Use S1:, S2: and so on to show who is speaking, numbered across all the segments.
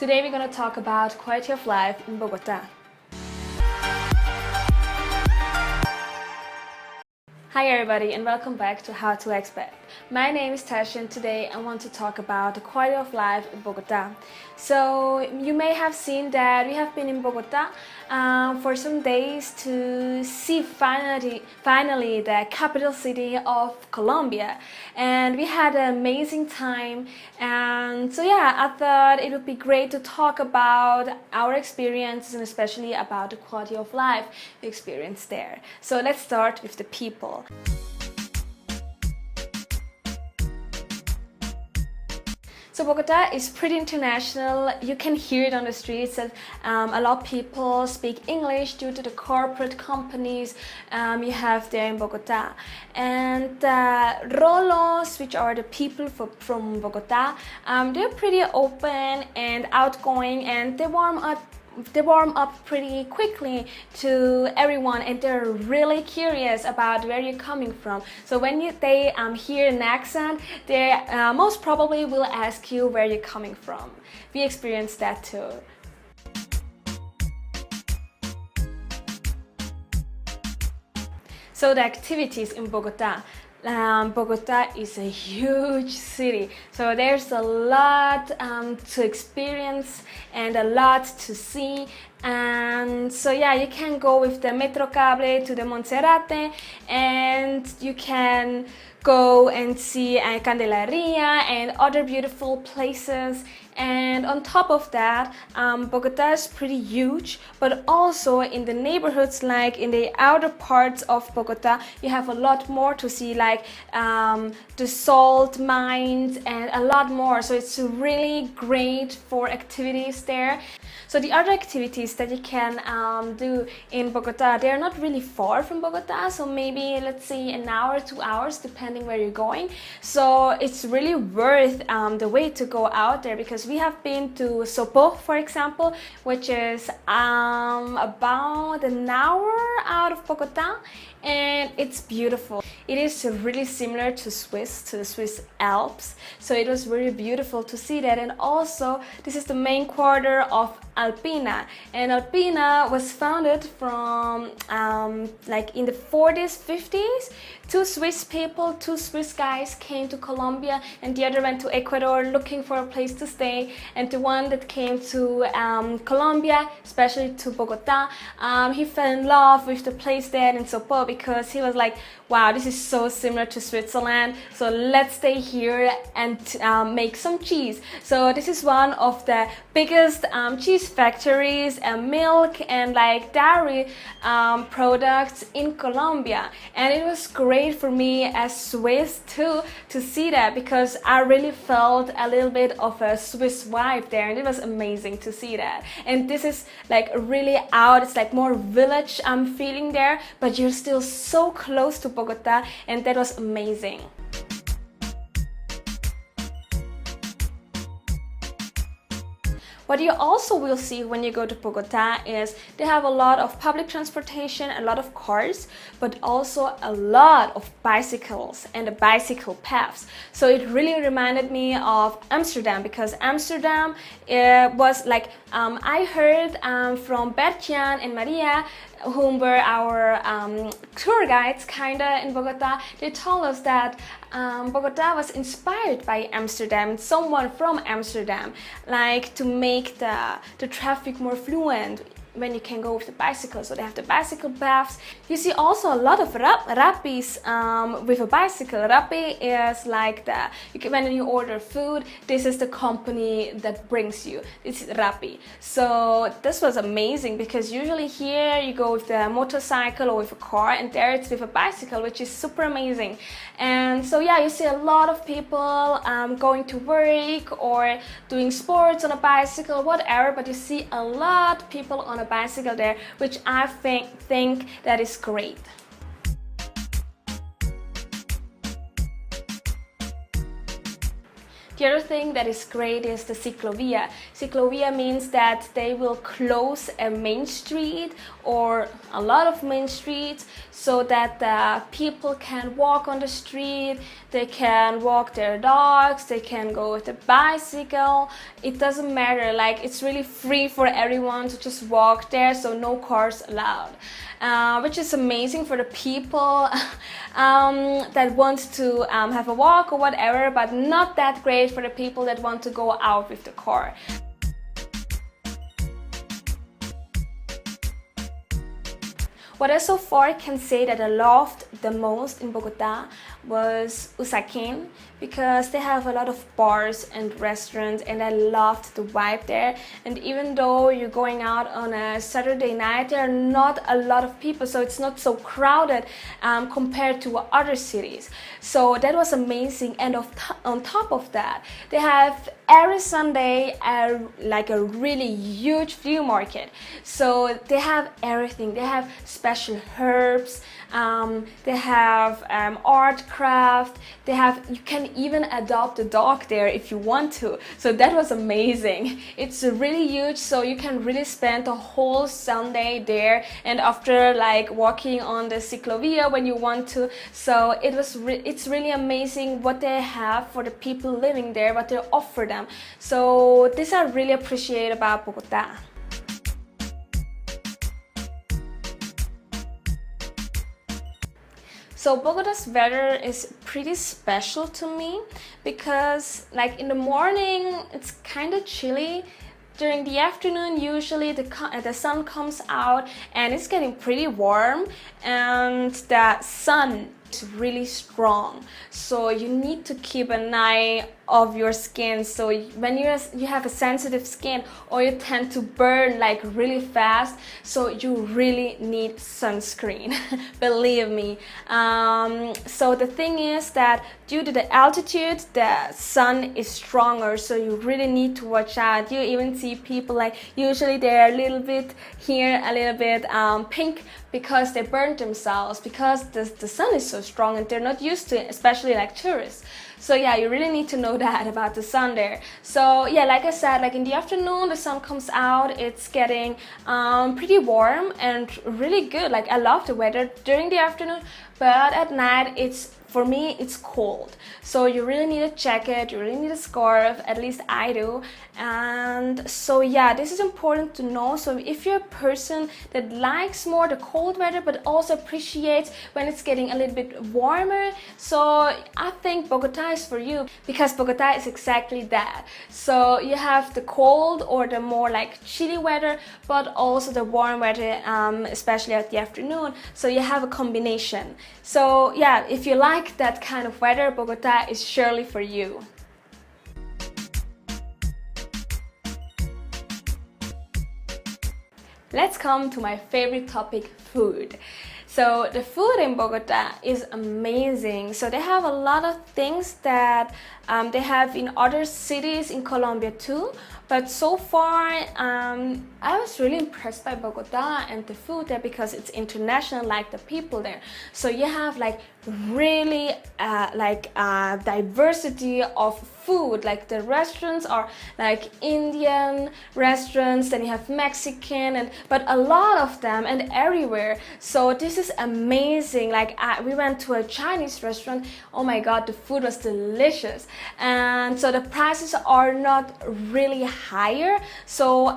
S1: Today we're going to talk about quality of life in Bogota. Hi everybody and welcome back to How to Expat. My name is Tacha and today I want to talk about the quality of life in Bogota. So you may have seen that we have been in Bogota for some days to see finally the capital city of Colombia, and we had an amazing time. And so yeah, I thought it would be great to talk about our experiences and especially about the quality of life we experienced there. So let's start with the people. So Bogota is pretty international. You can hear it on the streets that a lot of people speak English due to the corporate companies you have there in Bogota. And Rolos, which are the people from Bogota, they're pretty open and outgoing, and they warm up pretty quickly to everyone, and they're really curious about where you're coming from. So when they hear an accent, they most probably will ask you where you're coming from. We experienced that too. So the activities in Bogota. Bogota is a huge city, so there's a lot to experience and a lot to see. And so yeah, you can go with the Metro Cable to the Monserrate, and you can go and see Candelaria and other beautiful places. And on top of that, Bogota is pretty huge, but also in the neighborhoods, like in the outer parts of Bogota, you have a lot more to see, like the salt mines and a lot more. So it's really great for activities there. So the other activities that you can do in Bogota, they're not really far from Bogota, so maybe let's say an hour, 2 hours, depending where you're going. So it's really worth the way to go out there, because we have been to Sopo, for example, which is about an hour out of Bogota, and it's beautiful. It is really similar to the Swiss Alps, so it was really beautiful to see that. And also, this is the main quarter of Alpina, and Alpina was founded from like in the 40s, 50s. Two Swiss guys came to Colombia, and the other went to Ecuador looking for a place to stay. And the one that came to Colombia, especially to Bogota, he fell in love with the place there in Sopo, because he was like, wow, this is so similar to Switzerland, so let's stay here and make some cheese. So this is one of the biggest cheese factories and milk and like dairy products in Colombia. And it was great for me as Swiss too to see that, because I really felt a little bit of a Swiss vibe there, and it was amazing to see that. And this is like really out, it's like more village feeling there, but you're still so close to Bogota, and that was amazing. What you also will see when you go to Bogota is they have a lot of public transportation, a lot of cars, but also a lot of bicycles and the bicycle paths. So it really reminded me of Amsterdam, because Amsterdam was like, I heard from BertJan and Maria, whom were our tour guides kinda in Bogota. They told us that Bogota was inspired by Amsterdam, someone from Amsterdam, like to make the traffic more fluent when you can go with the bicycle. So they have the bicycle paths. You see also a lot of Rappis with a bicycle. Rappi is like when you order food, this is the company that brings you. This is Rappi. So this was amazing, because usually here you go with the motorcycle or with a car, and there it's with a bicycle, which is super amazing. And so yeah, you see a lot of people going to work or doing sports on a bicycle, whatever, but you see a lot of people on a bicycle there, which I think that is great. The other thing that is great is the ciclovia. Ciclovia means that they will close a main street or a lot of main streets so that people can walk on the street, they can walk their dogs, they can go with a bicycle. It doesn't matter, like it's really free for everyone to just walk there, so no cars allowed. Which is amazing for the people that want to have a walk or whatever, but not that great for the people that want to go out with the car. What I so far can say that I loved the most in Bogota was Usaquén, because they have a lot of bars and restaurants and I loved the vibe there. And even though you're going out on a Saturday night, there are not a lot of people, so it's not so crowded compared to other cities. So that was amazing. And on top of that, they have every Sunday like a really huge flea market. So they have everything. They have special herbs, they have art craft, you can even adopt a dog there if you want to. So that was amazing. It's really huge, so you can really spend a whole Sunday there, and after like walking on the ciclovia when you want to. So it's really amazing what they have for the people living there, what they offer them. So this I really appreciate about Bogota. So Bogota's weather is pretty special to me because like in the morning it's kind of chilly. During the afternoon usually the sun comes out and it's getting pretty warm, and the sun is really strong, so you need to keep an eye of your skin. So when you have a sensitive skin, or you tend to burn like really fast, so you really need sunscreen. Believe me. So the thing is that due to the altitude, the sun is stronger, so you really need to watch out. You even see people like usually they're a little bit here, a little bit pink, because they burned themselves because the sun is so strong and they're not used to it, especially like tourists. So yeah, you really need to know that about the sun there. So yeah, like I said, like in the afternoon the sun comes out, it's getting pretty warm and really good. Like I love the weather during the afternoon, but at night for me it's cold, so you really need a jacket, you really need a scarf, at least I do. And so yeah, this is important to know. So if you're a person that likes more the cold weather but also appreciates when it's getting a little bit warmer, so I think Bogota is for you, because Bogota is exactly that. So you have the cold or the more like chilly weather, but also the warm weather, especially at the afternoon, so you have a combination. So yeah, if you like that kind of weather, Bogota is surely for you. Let's come to my favorite topic, food. So the food in Bogota is amazing. So they have a lot of things that they have in other cities in Colombia too. But so far, I was really impressed by Bogota and the food there, because it's international, like the people there. So you have like really diversity of food. Like the restaurants are like Indian restaurants, then you have Mexican, but a lot of them and everywhere. So this is amazing. Like we went to a Chinese restaurant. Oh my god, the food was delicious. And so the prices are not really higher. So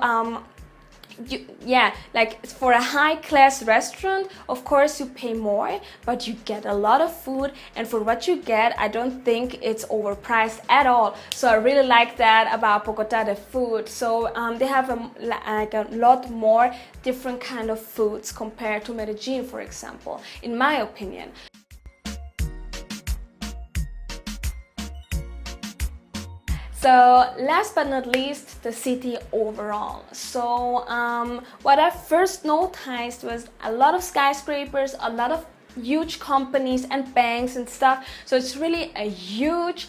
S1: like for a high-class restaurant, of course you pay more, but you get a lot of food, and for what you get, I don't think it's overpriced at all. So I really like that about Bogota, the food. So they have a lot more different kind of foods compared to Medellin, for example, in my opinion. So last but not least, the city overall. So what I first noticed was a lot of skyscrapers, a lot of huge companies and banks and stuff. So it's really a huge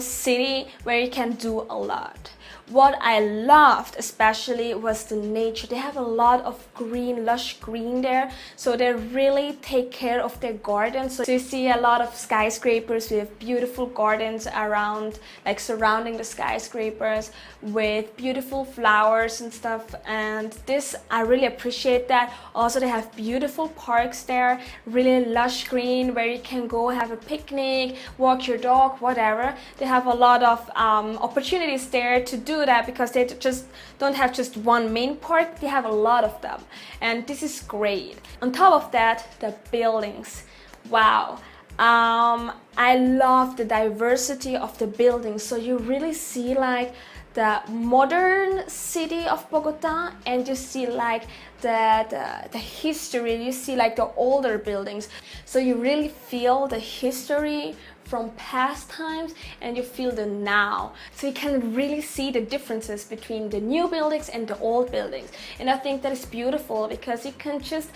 S1: city where you can do a lot. What I loved especially was the nature. They have a lot of green, lush green there, so they really take care of their gardens. So you see a lot of skyscrapers with beautiful gardens around, like surrounding the skyscrapers with beautiful flowers and stuff, and this, I really appreciate that. Also, they have beautiful parks there, really lush green where you can go have a picnic, walk your dog, whatever. They have a lot of opportunities there to do that, because they just don't have just one main park, they have a lot of them, and this is great. On top of that, the buildings, wow. I love the diversity of the buildings, so you really see like the modern city of Bogota, and you see like the history, you see like the older buildings, so you really feel the history from past times and you feel the now, so you can really see the differences between the new buildings and the old buildings. And I think that is beautiful, because you can just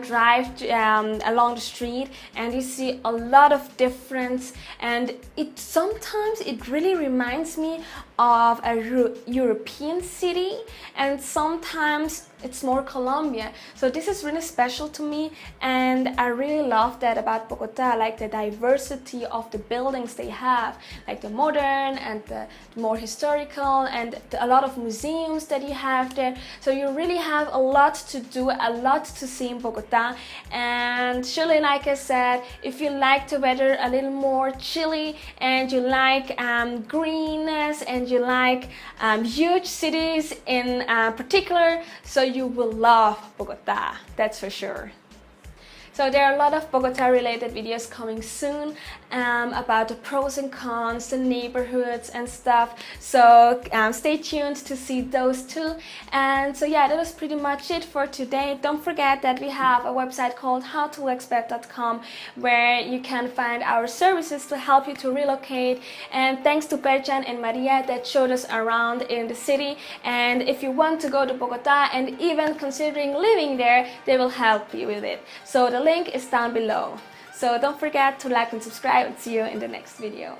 S1: drive along the street and you see a lot of difference, and sometimes it really reminds me of a European city, and sometimes it's more Colombia. So this is really special to me, and I really love that about Bogota, like the diversity of the buildings they have, like the modern and the more historical, and a lot of museums that you have there. So you really have a lot to do, a lot to see in Bogota. And surely, like I said, if you like the weather a little more chilly, and you like greenness, and you like huge cities in particular, so you will love Bogota, that's for sure. So there are a lot of Bogota related videos coming soon about the pros and cons, the neighborhoods and stuff. So stay tuned to see those too. And so yeah, that was pretty much it for today. Don't forget that we have a website called howtoexpat.com where you can find our services to help you to relocate. And thanks to BertJan and Maria that showed us around in the city. And if you want to go to Bogota and even considering living there, they will help you with it. So the link is down below. So don't forget to like and subscribe, and see you in the next video.